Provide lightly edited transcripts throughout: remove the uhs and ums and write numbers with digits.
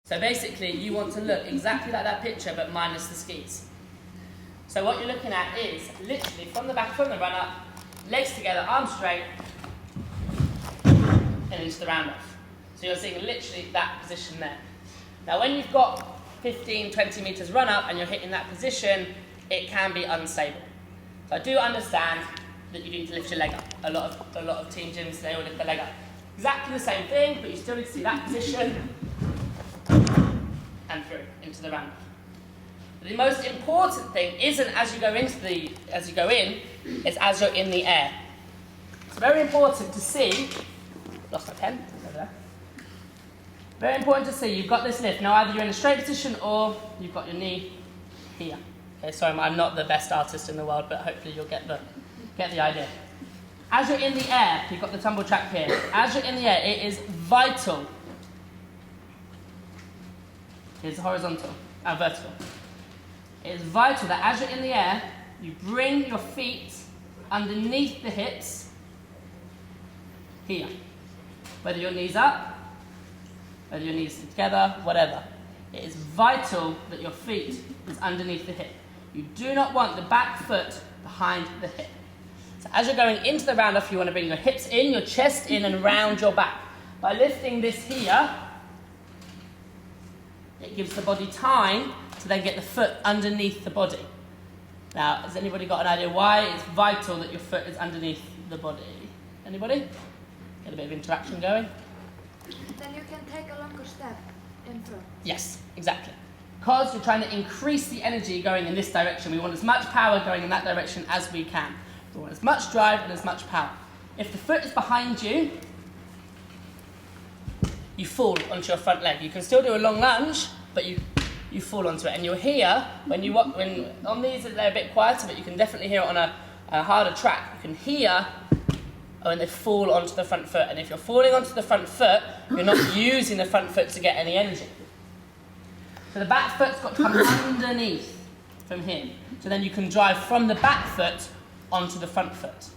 So basically, you want to look exactly like that picture, but minus the skis. So what you're looking at is literally from the run up, legs together, arms straight, and into the round off. So you're seeing literally that position there. Now when you've got 15, 20 meters run up and you're hitting that position, it can be unstable. So I do understand that you need to lift your leg up. A lot of team gyms, they all lift their leg up. Exactly the same thing, but you still need to see that position and through into the round off. The most important thing isn't as you go in, it's as you're in the air. It's very important to see, lost my pen, it's over there. Very important to see you've got this lift. Now either you're in a straight position or you've got your knee here. Okay, sorry, I'm not the best artist in the world, but hopefully you'll get the idea. As you're in the air, you've got the tumble track here. As you're in the air, it is vital. It's horizontal and vertical. It is vital that as you're in the air, you bring your feet underneath the hips here. Whether your knees up, whether your knees together, whatever. It is vital that your feet is underneath the hip. You do not want the back foot behind the hip. So as you're going into the round off, you want to bring your hips in, your chest in, and round your back. By lifting this here, it gives the body time to then get the foot underneath the body. Now, has anybody got an idea why it's vital that your foot is underneath the body? Anybody? Get a bit of interaction going. Then you can take a longer step in front. Yes, exactly. Because you're trying to increase the energy going in this direction. We want as much power going in that direction as we can. We want as much drive and as much power. If the foot is behind you, you fall onto your front leg. You can still do a long lunge, but you fall onto it. And you'll hear, when on these they're a bit quieter, but you can definitely hear it on a harder track. You can hear when they fall onto the front foot. And if you're falling onto the front foot, you're not using the front foot to get any energy. So the back foot's got to come underneath from here. So then you can drive from the back foot onto the front foot.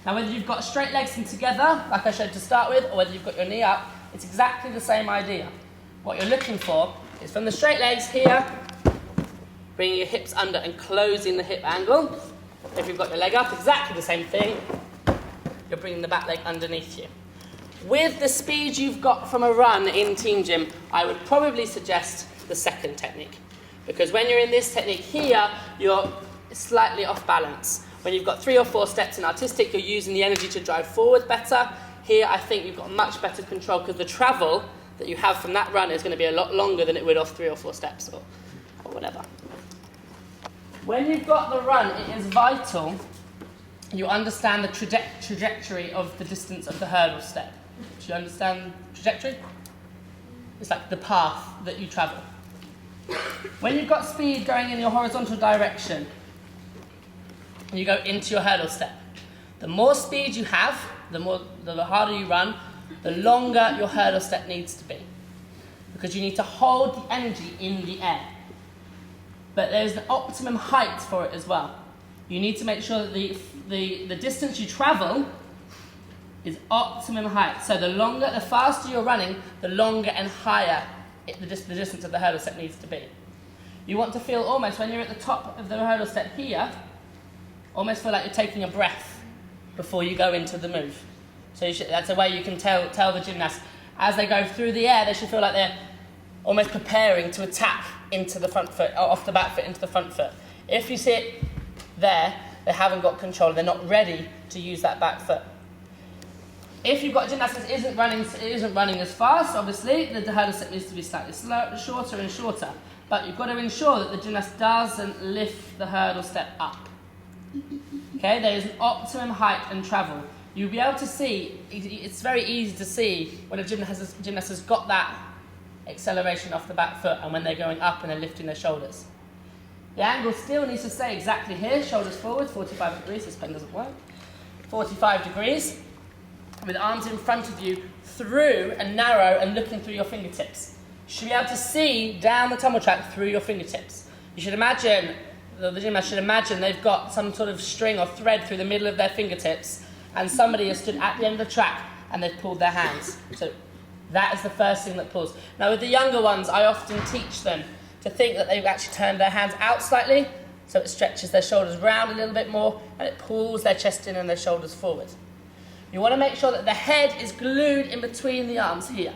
Now whether you've got straight legs in together, like I showed to start with, or whether you've got your knee up, it's exactly the same idea. What you're looking for is from the straight legs here, bringing your hips under and closing the hip angle. If you've got your leg up, exactly the same thing. You're bringing the back leg underneath you. With the speed you've got from a run in team gym, I would probably suggest the second technique. Because when you're in this technique here, you're slightly off balance. When you've got 3 or 4 steps in artistic, you're using the energy to drive forward better. Here, I think you've got much better control because the travel that you have from that run is going to be a lot longer than it would off 3 or 4 steps or whatever. When you've got the run, it is vital you understand the trajectory of the distance of the hurdle step. Do you understand trajectory? It's like the path that you travel. When you've got speed going in your horizontal direction, and you go into your hurdle step, the more speed you have, the harder you run, the longer your hurdle step needs to be. Because you need to hold the energy in the air. But there's an optimum height for it as well. You need to make sure that the distance you travel is optimum height. So the faster you're running, the longer and higher the distance of the hurdle step needs to be. You want to feel almost, when you're at the top of the hurdle step here, almost feel like you're taking a breath before you go into the move. So that's a way you can tell the gymnast, as they go through the air, they should feel like they're almost preparing to attack into the front foot, or off the back foot into the front foot. If you sit there, they haven't got control, they're not ready to use that back foot. If you've got a gymnast that isn't running as fast, obviously, the hurdle step needs to be slightly shorter and shorter. But you've got to ensure that the gymnast doesn't lift the hurdle step up. Okay, there is an optimum height and travel. You'll be able to see, it's very easy to see when a gymnast has got that acceleration off the back foot and when they're going up and they're lifting their shoulders. The angle still needs to stay exactly here, shoulders forward, 45 degrees, this pen doesn't work. 45 degrees, with arms in front of you, through and narrow and looking through your fingertips. You should be able to see down the tumble track through your fingertips. You should imagine, the gymnast should imagine they've got some sort of string or thread through the middle of their fingertips and somebody has stood at the end of the track and they've pulled their hands. So That is the first thing that pulls. Now with the younger ones, I often teach them to think that they've actually turned their hands out slightly, so it stretches their shoulders round a little bit more, and it pulls their chest in and their shoulders forward. You want to make sure that the head is glued in between the arms here.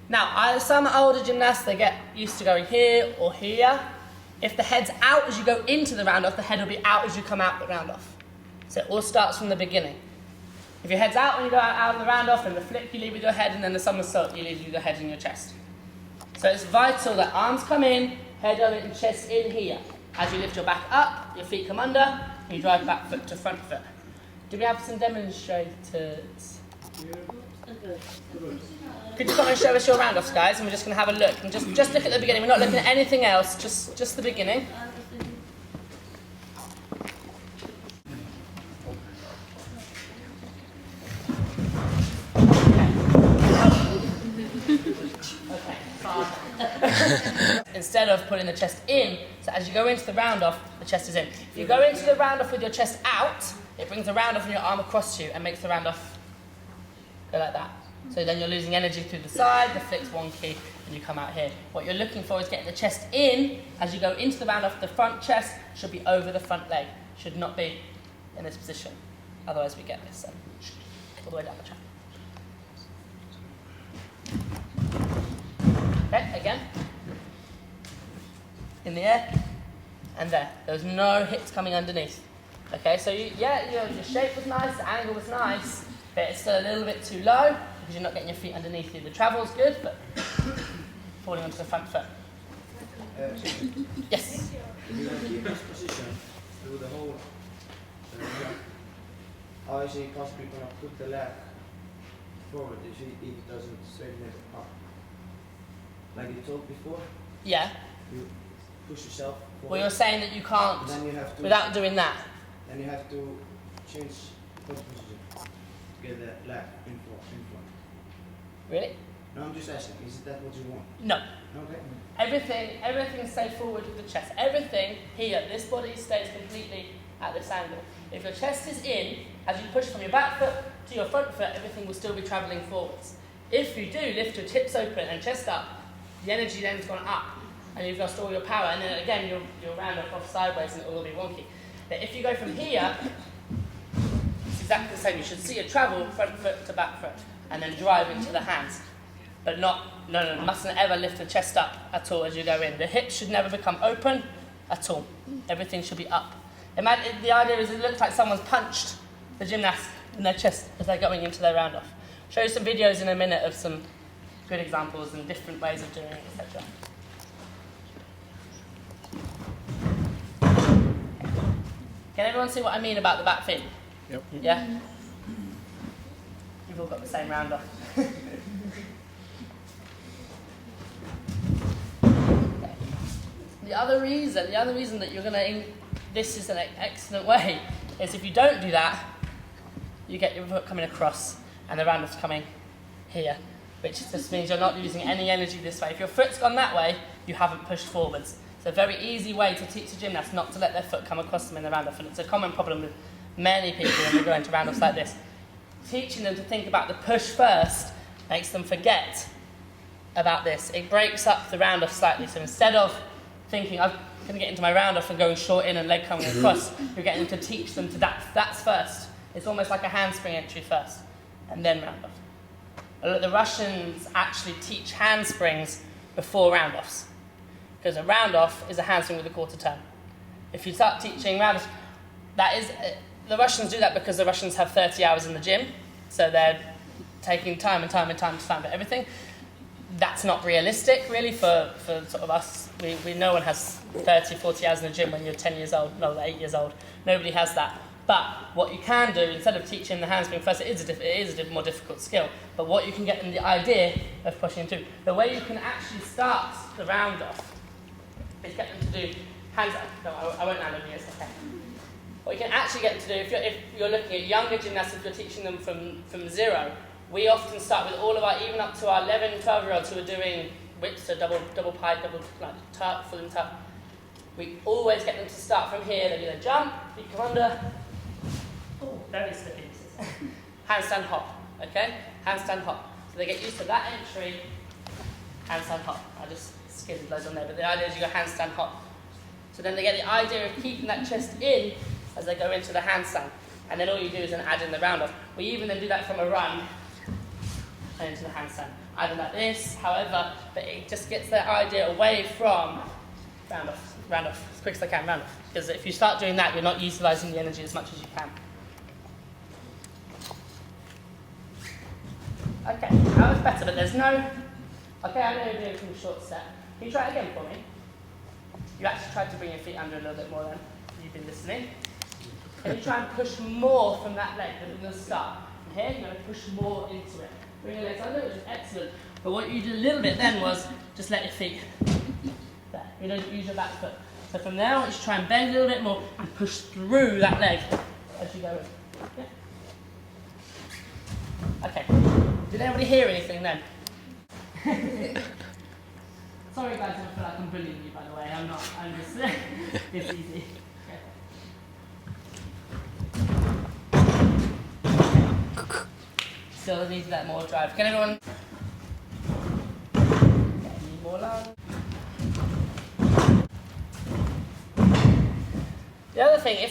Now, some older gymnasts, they get used to going here or here. If the head's out as you go into the round off, the head will be out as you come out the round off. So it all starts from the beginning. If your head's out when you go out of the round off, and the flip you leave with your head, and then the somersault you leave with your head in your chest. So it's vital that arms come in, head on it and chest in here. As you lift your back up, your feet come under, and you drive back foot to front foot. Do we have some demonstrators? Could you come and show us your round-offs, guys? And we're just going to have a look. And just look at the beginning. We're not looking at anything else, just the beginning. Instead of putting the chest in, so as you go into the round off, the chest is in. If you go into the round off with your chest out, it brings the round off and your arm across you and makes the round off go like that. So then you're losing energy through the side, the flip's wonky, and you come out here. What you're looking for is getting the chest in. As you go into the round off, the front chest should be over the front leg, should not be in this position. Otherwise we get this all the way down the track. Okay, again. In the air, and there. There's no hips coming underneath. Okay, so your shape was nice, the angle was nice, but it's still a little bit too low because you're not getting your feet underneath you. The travel's good, but falling onto the front foot. Yes? If you keep this position through the whole how is it possible to put the leg forward if it doesn't straighten it up? Like you told before? Yeah. You push yourself forward. Well, you're saying that you can't, Then you have to, without doing that. Then you have to change foot position to get the leg in front. Really? No, I'm just asking, is that what you want? No. Okay. Everything stays forward with the chest. Everything here, this body stays completely at this angle. If your chest is in, as you push from your back foot to your front foot, everything will still be travelling forwards. If you do lift your hips open and chest up, the energy then's gone up and you've lost all your power, and then again you'll round off sideways and it will be wonky. But if you go from here, it's exactly the same. You should see a travel front foot to back foot and then drive into the hands. But mustn't ever lift the chest up at all as you go in. The hips should never become open at all. Everything should be up. The idea is it looks like someone's punched the gymnast in their chest as they're going into their round off. Show you some videos in a minute of some good examples and different ways of doing it, etc. Can everyone see what I mean about the back fin? Yep. Yeah? You've all got the same round off. The other reason that you're going to, this is an excellent way, is if you don't do that, you get your foot coming across and the round off's coming here, which just means you're not using any energy this way. If your foot's gone that way, you haven't pushed forwards. It's a very easy way to teach a gymnast not to let their foot come across them in the round off, and it's a common problem with many people when they go into round offs like this. Teaching them to think about the push first makes them forget about this. It breaks up the round off slightly, so instead of thinking, I'm going to get into my round off and going short in and leg coming across, you're getting them to teach them to that's first. It's almost like a handspring entry first, and then round off. The Russians actually teach handsprings before round offs, because a round off is a handspring with a quarter turn. If you start teaching round offs, the Russians do that because the Russians have 30 hours in the gym, so they're taking time and time to find out everything. That's not realistic, really, for sort of us. We no one has 30, 40 hours in the gym when you're 10 years old, 8 years old. Nobody has that. But what you can do, instead of teaching the handspring first, it is a more difficult skill, but what you can get them the idea of pushing through. The way you can actually start the round off is get them to do hands up. No, I won't land on you, it's okay. What you can actually get them to do, if you're looking at younger gymnasts, if you're teaching them from zero, we often start with all of our, even up to our 11, 12-year-olds who are doing whips, so double pike, tuck, full and tuck. We always get them to start from here. They do their jump, feet come under. Oh, very slippy. Handstand hop, okay? Handstand hop. So they get used to that entry, handstand hop. I just skidded loads on there, but the idea is you go handstand hop. So then they get the idea of keeping that chest in as they go into the handstand. And then all you do is then add in the round off. We even then do that from a run and into the handstand. Either like this, however, but it just gets that idea away from round off, as quick as I can, round off. Because if you start doing that, you're not utilising the energy as much as you can. Okay, that was better, but there's no... Okay, I know you're doing it from a short step. Can you try it again for me? You actually tried to bring your feet under a little bit more then. You've been listening. Can you try and push more from that leg than from the start? From here, you're going to push more into it. Bring your legs under, which is excellent. But what you did a little bit then was just let your feet there. You don't use your back foot. So from there, I want you to try and bend a little bit more and push through that leg as you go in. Yeah. Okay. Did anybody hear anything then? Sorry guys, I feel like I'm bullying you by the way. I'm not. I'm just... it's easy. Still needs that more drive. Can everyone... Need more lung. The other thing, if